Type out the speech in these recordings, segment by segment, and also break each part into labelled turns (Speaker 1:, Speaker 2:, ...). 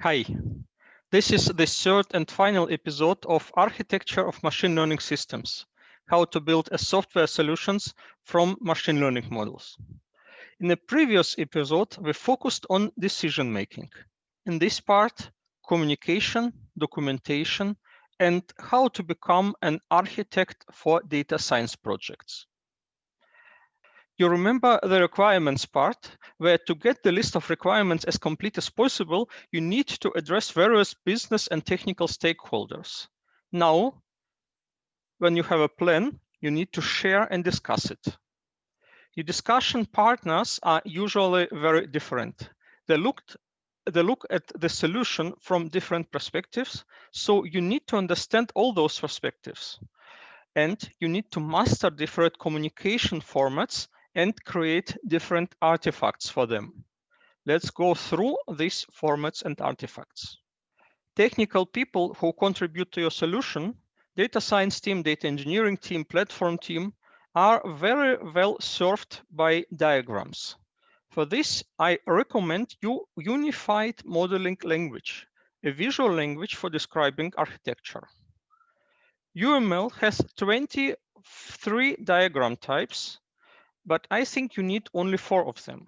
Speaker 1: Hi, this is the third and final episode of Architecture of Machine Learning Systems, how to build a software solutions from machine learning models. In the previous episode, we focused on decision making. In this part, communication, documentation, and how to become an architect for data science projects. You remember the requirements part, where to get the list of requirements as complete as possible, you need to address various business and technical stakeholders. Now, when you have a plan, you need to share and discuss it. Your discussion partners are usually very different. They look at the solution from different perspectives, so you need to understand all those perspectives. And you need to master different communication formats and create different artifacts for them. Let's go through these formats and artifacts. Technical people who contribute to your solution, data science team, data engineering team, platform team, are very well served by diagrams. For this, I recommend you unified modeling language, a visual language for describing architecture. UML has 23 diagram types, but I think you need only 4 of them.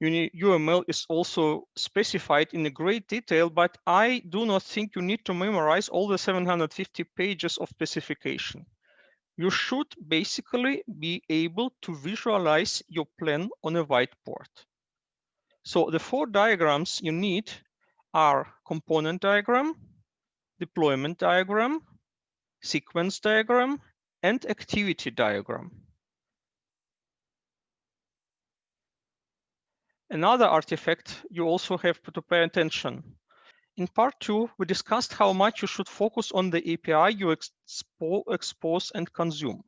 Speaker 1: UML is also specified in a great detail, but I do not think you need to memorize all the 750 pages of specification. You should basically be able to visualize your plan on a whiteboard. So the 4 diagrams you need are component diagram, deployment diagram, sequence diagram, and activity diagram. Another artifact you also have to pay attention. In part 2, we discussed how much you should focus on the API you expose and consume.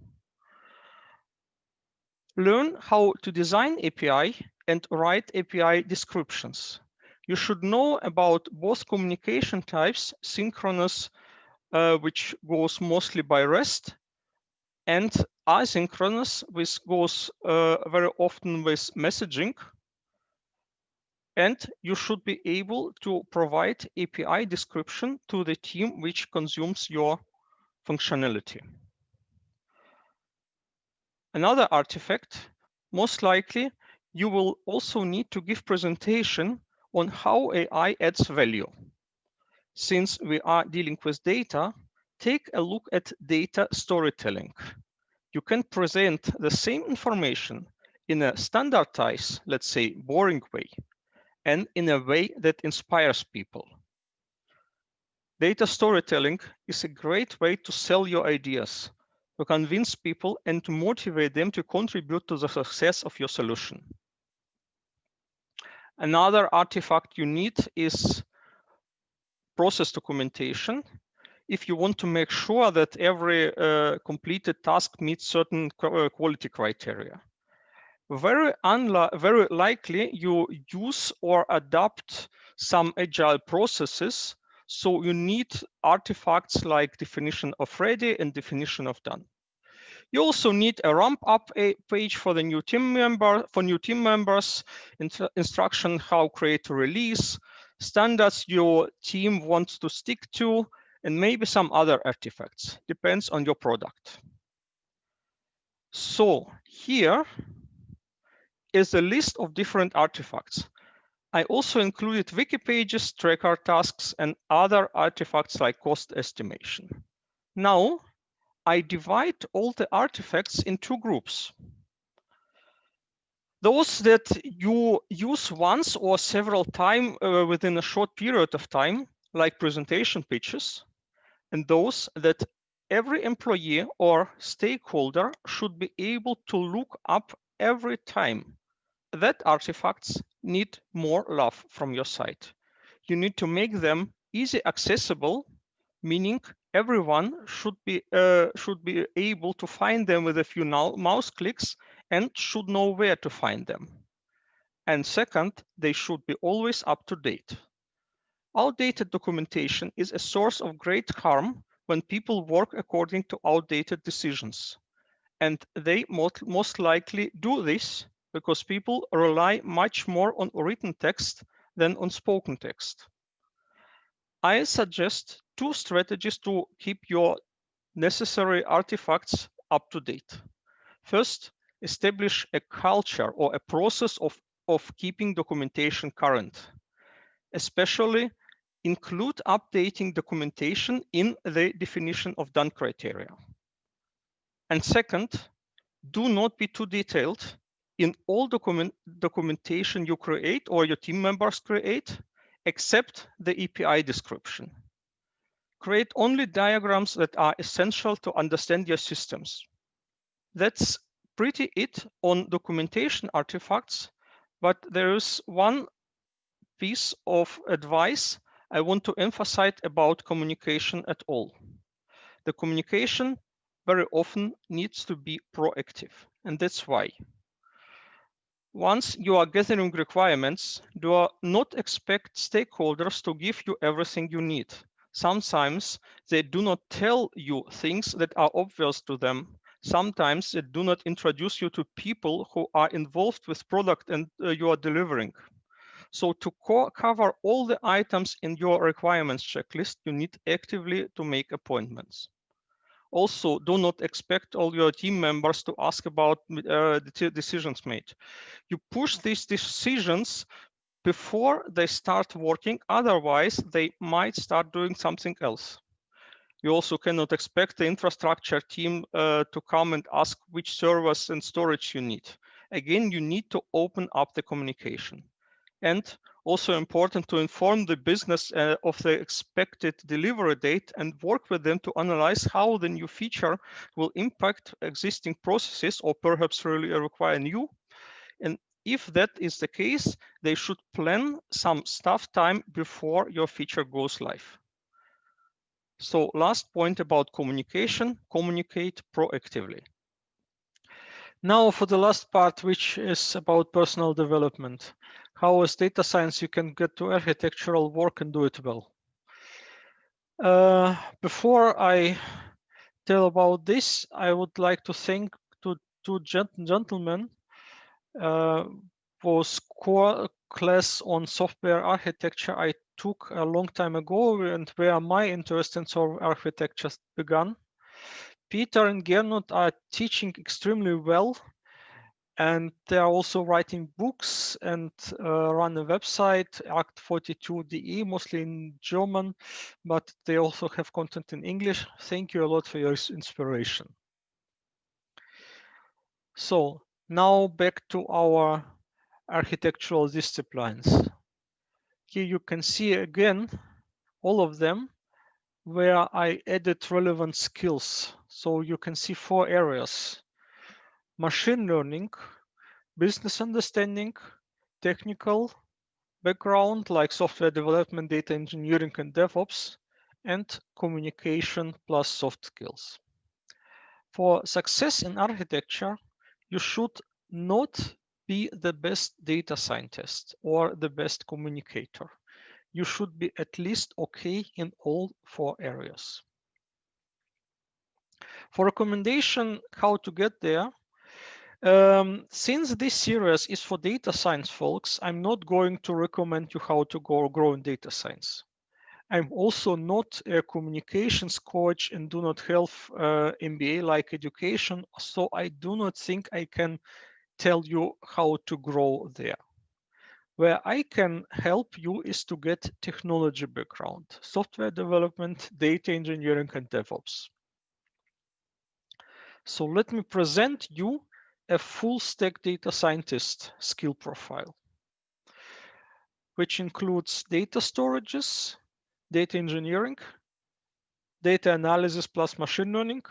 Speaker 1: Learn how to design API and write API descriptions. You should know about both communication types, synchronous, which goes mostly by REST, and asynchronous, which goes very often with messaging. And you should be able to provide API description to the team which consumes your functionality. Another artifact, most likely, you will also need to give presentation on how AI adds value. Since we are dealing with data, take a look at data storytelling. You can present the same information in a standardized, let's say, boring way, and in a way that inspires people. Data storytelling is a great way to sell your ideas, to convince people and to motivate them to contribute to the success of your solution. Another artifact you need is process documentation. If you want to make sure that every completed task meets certain quality criteria. Very likely you use or adopt some agile processes, so you need artifacts like definition of ready and definition of done. You also need a ramp up page for the new team members, instruction how create a release, standards your team wants to stick to, and maybe some other artifacts. Depends on your product. So here is a list of different artifacts. I also included wiki pages, tracker tasks, and other artifacts like cost estimation. Now, I divide all the artifacts in 2 groups. Those that you use once or several times within a short period of time, like presentation pitches, and those that every employee or stakeholder should be able to look up every time. That artifacts need more love from your side. You need to make them easy accessible, meaning everyone should be able to find them with a few mouse clicks and should know where to find them. And second, they should be always up to date. Outdated documentation is a source of great harm when people work according to outdated decisions. And they most likely do this because people rely much more on written text than on spoken text. I suggest two strategies to keep your necessary artifacts up to date. First, establish a culture or a process of keeping documentation current. Especially include updating documentation in the definition of done criteria. And second, do not be too detailed in all documentation you create or your team members create, except the API description. Create only diagrams that are essential to understand your systems. That's pretty it on documentation artifacts, but there is one piece of advice I want to emphasize about communication at all. The communication very often needs to be proactive, and that's why. Once you are gathering requirements, do not expect stakeholders to give you everything you need. Sometimes they do not tell you things that are obvious to them. Sometimes they do not introduce you to people who are involved with product and you are delivering. So to cover all the items in your requirements checklist, you need actively to make appointments. Also, do not expect all your team members to ask about the decisions made. You push these decisions before they start working, otherwise they might start doing something else. You also cannot expect the infrastructure team to come and ask which servers and storage you need. Again, you need to open up the communication. And also important to inform the business of the expected delivery date and work with them to analyze how the new feature will impact existing processes or perhaps really require new. And if that is the case, they should plan some staff time before your feature goes live. So last point about communication, communicate proactively. Now for the last part, which is about personal development. How as data science you can get to architectural work and do it well. Before I tell about this, I would like to thank two gentlemen was core class on software architecture I took a long time ago and where my interest in software architecture began. Peter and Gernot are teaching extremely well, and they are also writing books and run a website, act42.de, mostly in German, but they also have content in English. Thank you a lot for your inspiration. So now back to our architectural disciplines. Here you can see again all of them where I added relevant skills. So you can see 4 areas: machine learning, business understanding, technical background like software development, data engineering, and DevOps, and communication plus soft skills. For success in architecture, you should not be the best data scientist or the best communicator. You should be at least okay in all 4 areas. For recommendation how to get there, since this series is for data science folks, I'm not going to recommend you how to grow in data science. I'm also not a communications coach and do not have MBA-like education, so I do not think I can tell you how to grow there. Where I can help you is to get technology background, software development, data engineering, and DevOps. So let me present you a full stack data scientist skill profile, which includes data storages, data engineering, data analysis plus machine learning,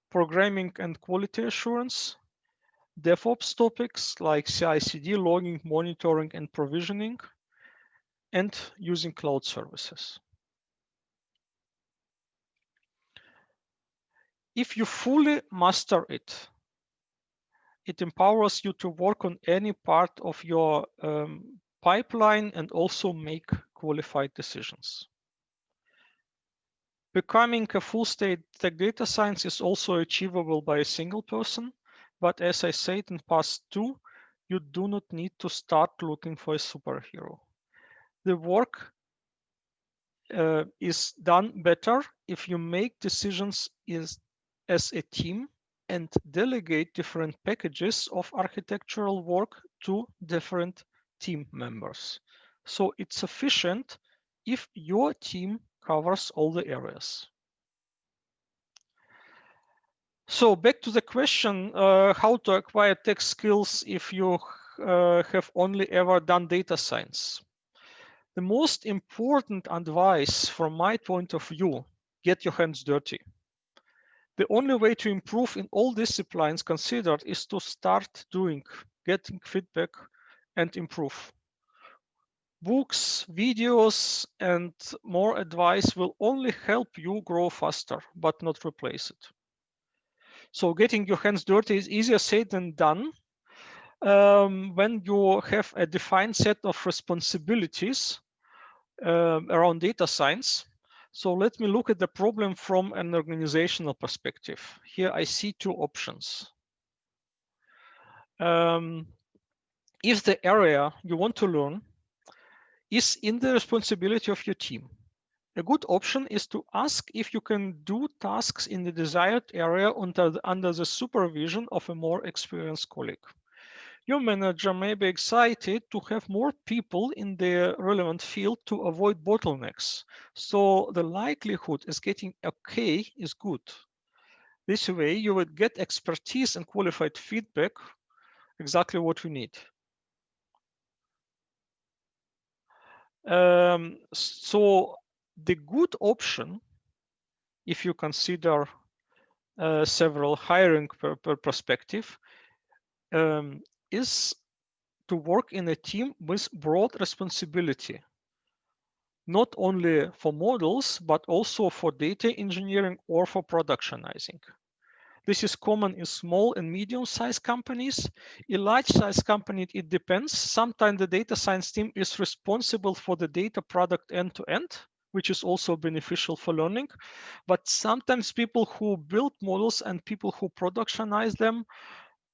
Speaker 1: programming and quality assurance, DevOps topics like CI/CD, logging, monitoring, and provisioning, and using cloud services. If you fully master it, it empowers you to work on any part of your pipeline and also make qualified decisions. Becoming a full stack data science is also achievable by a single person, but as I said in part 2, you do not need to start looking for a superhero. The work is done better if you make decisions as a team and delegate different packages of architectural work to different team members. So it's sufficient if your team covers all the areas. So back to the question, how to acquire tech skills if you have only ever done data science. The most important advice from my point of view, get your hands dirty. The only way to improve in all disciplines considered is to start doing, getting feedback and improve. Books, videos, and more advice will only help you grow faster, but not replace it. So getting your hands dirty is easier said than done. When you have a defined set of responsibilities around data science. So let me look at the problem from an organizational perspective. Here I see two options. If the area you want to learn is in the responsibility of your team, a good option is to ask if you can do tasks in the desired area under the supervision of a more experienced colleague. Your manager may be excited to have more people in the relevant field to avoid bottlenecks. So the likelihood is getting okay is good. This way you would get expertise and qualified feedback, exactly what we need. So the good option, if you consider several hiring perspective, is to work in a team with broad responsibility, not only for models, but also for data engineering or for productionizing. This is common in small and medium-sized companies. In large-sized companies, it depends. Sometimes the data science team is responsible for the data product end-to-end, which is also beneficial for learning. But sometimes people who build models and people who productionize them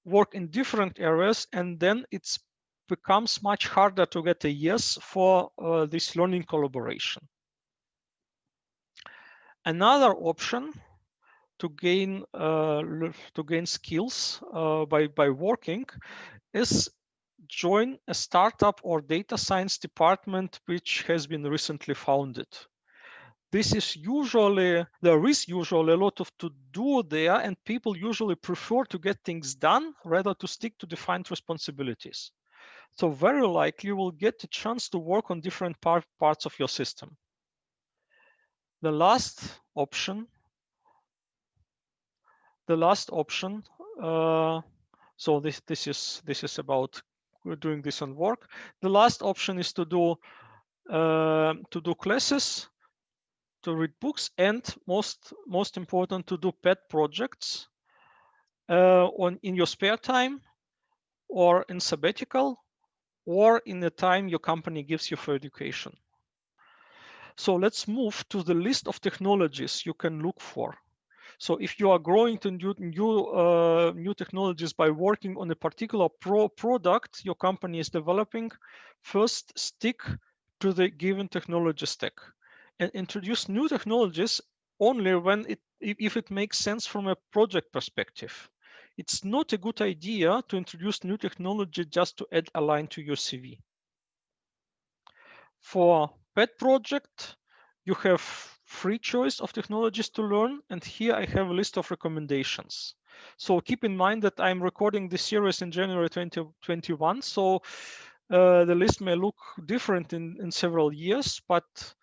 Speaker 1: work in different areas, and then it becomes much harder to get a yes for this learning collaboration. Another option to gain skills by working is join a startup or data science department which has been recently founded. There is usually a lot of to do there, and people usually prefer to get things done rather to stick to defined responsibilities. So very likely you will get a chance to work on different parts of your system. The last option, so this is about doing this on work. The last option is to do classes, to read books, and most important, to do pet projects in your spare time, or in sabbatical, or in the time your company gives you for education. So let's move to the list of technologies you can look for. So if you are growing to new technologies by working on a particular product your company is developing, first stick to the given technology stack and introduce new technologies only when if it makes sense from a project perspective. It's not a good idea to introduce new technology just to add a line to your CV. For pet project, you have free choice of technologies to learn, and here I have a list of recommendations. So keep in mind that I'm recording this series in January 2021, so the list may look different in several years, but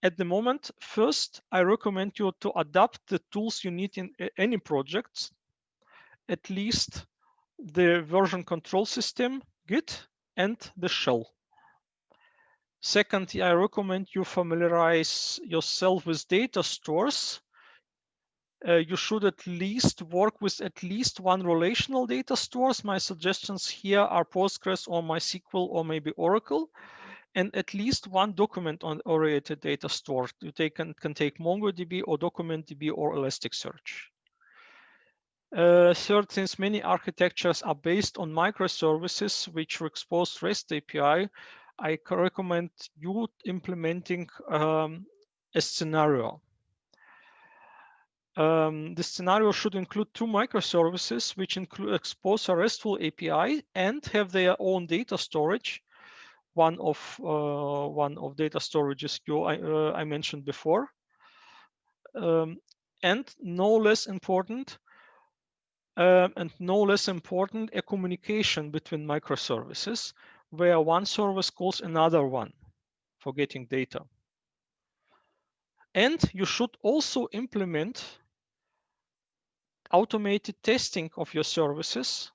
Speaker 1: at the moment, first, I recommend you to adapt the tools you need in any project, at least the version control system, Git, and the shell. Secondly, I recommend you familiarize yourself with data stores. You should at least work with at least one relational data stores. My suggestions here are Postgres or MySQL or maybe Oracle, and at least one document-oriented data store. You can take MongoDB or DocumentDB or Elasticsearch. Third, since many architectures are based on microservices which expose REST API, I recommend you implementing a scenario. The scenario should include two microservices which expose a RESTful API and have their own data storage. One of data storages I mentioned before, and no less important, a communication between microservices where one service calls another one for getting data. And you should also implement automated testing of your services.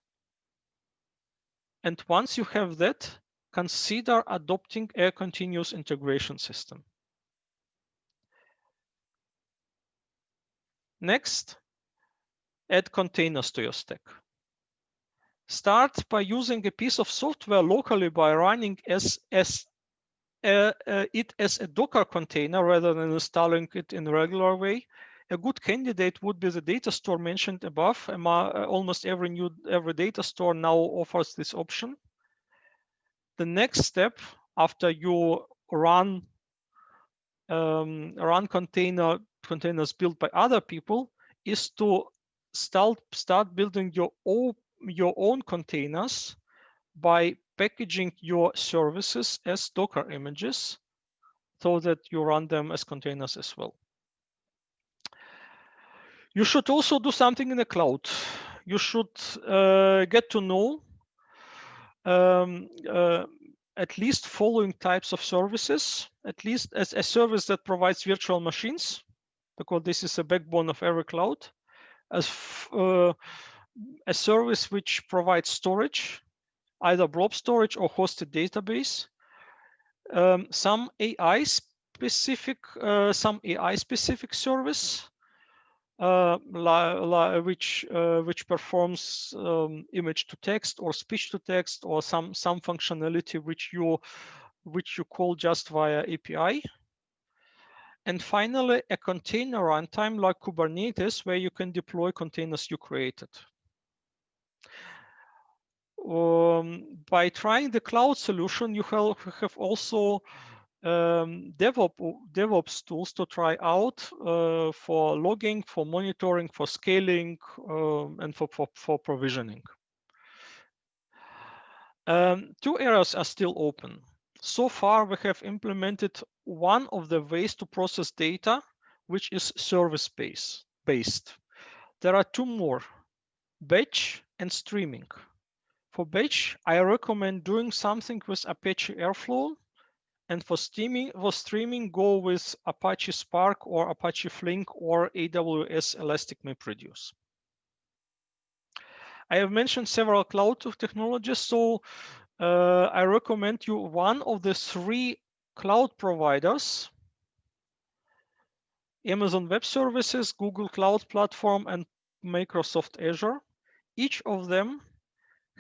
Speaker 1: And once you have that, consider adopting a continuous integration system. Next, add containers to your stack. Start by using a piece of software locally by running it as a Docker container rather than installing it in a regular way. A good candidate would be the data store mentioned above. Almost every data store now offers this option. The next step after you run containers built by other people is to start building your own containers by packaging your services as Docker images so that you run them as containers as well. You should also do something in the cloud. You should get to know at least following types of services, at least as a service that provides virtual machines, because this is a backbone of every cloud, as a service which provides storage, either blob storage or hosted database, some AI specific service which performs image to text or speech to text or some functionality which you call just via API. And finally, a container runtime like Kubernetes where you can deploy containers you created. By trying the cloud solution, you have also DevOps tools to try out for logging, for monitoring, for scaling, and for provisioning. Two areas are still open. So far, we have implemented one of the ways to process data, which is service-based. There are two more, batch and streaming. For batch, I recommend doing something with Apache Airflow, and for streaming, go with Apache Spark or Apache Flink or AWS Elastic MapReduce. I have mentioned several cloud technologies, so I recommend you one of the three cloud providers: Amazon Web Services, Google Cloud Platform, and Microsoft Azure. Each of them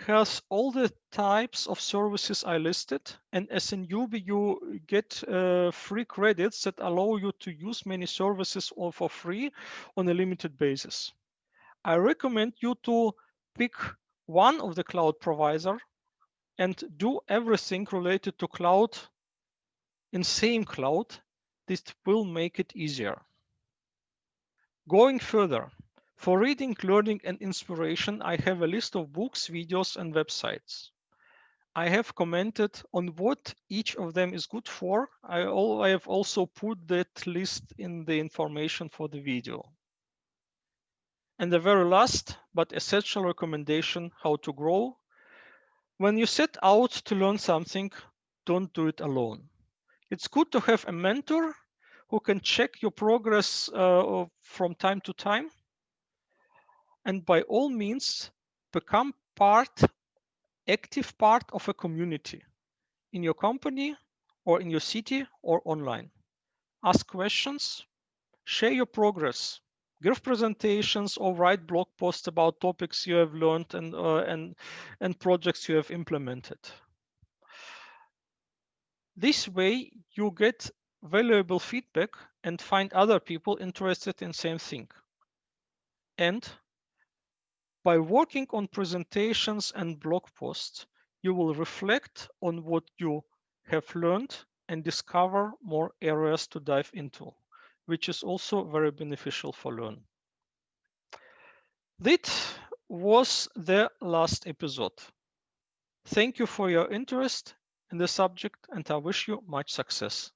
Speaker 1: has all the types of services I listed, and as a newbie you get free credits that allow you to use many services all for free on a limited basis. I recommend you to pick one of the cloud provider and do everything related to cloud in same cloud. This will make it easier. Going further, for reading, learning, and inspiration, I have a list of books, videos, and websites. I have commented on what each of them is good for. I have also put that list in the information for the video. And the very last but essential recommendation: how to grow. When you set out to learn something, don't do it alone. It's good to have a mentor who can check your progress from time to time. And by all means, become active part of a community in your company or in your city or online. Ask questions, share your progress, give presentations or write blog posts about topics you have learned and projects you have implemented. This way you get valuable feedback and find other people interested in same thing. And by working on presentations and blog posts, you will reflect on what you have learned and discover more areas to dive into, which is also very beneficial for learning. That was the last episode. Thank you for your interest in the subject, and I wish you much success.